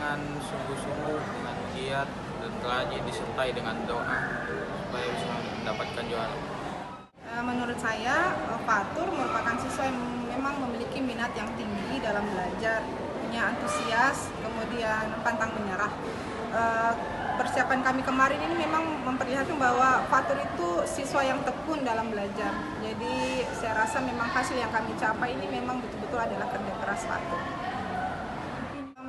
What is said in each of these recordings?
dengan sungguh-sungguh, dengan giat dan rajin disertai dengan doa supaya bisa mendapatkan juara. Menurut saya, Fatur merupakan siswa yang memang memiliki minat yang tinggi dalam belajar, punya antusias, kemudian pantang menyerah. Persiapan kami kemarin ini memang memperlihatkan bahwa Fatur itu siswa yang tekun dalam belajar. Jadi saya rasa memang hasil yang kami capai ini memang betul-betul adalah kerja keras Fatur.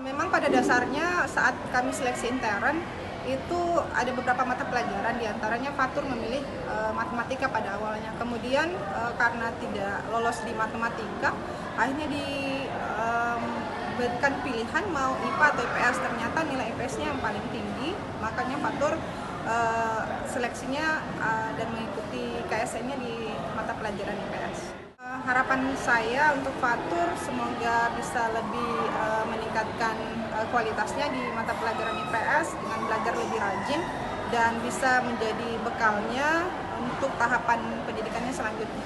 Memang pada dasarnya saat kami seleksi intern, itu ada beberapa mata pelajaran, diantaranya Fatur memilih matematika pada awalnya. Kemudian karena tidak lolos di matematika, akhirnya diberikan pilihan mau IPA atau IPS. Ternyata nilai IPS-nya yang paling tinggi, makanya Fatur seleksinya dan mengikuti KSN-nya di mata pelajaran IPS. Harapan saya untuk Fatur semoga bisa lebih meningkatkan kualitasnya di mata pelajaran IPS dengan belajar lebih rajin dan bisa menjadi bekalnya untuk tahapan pendidikannya selanjutnya.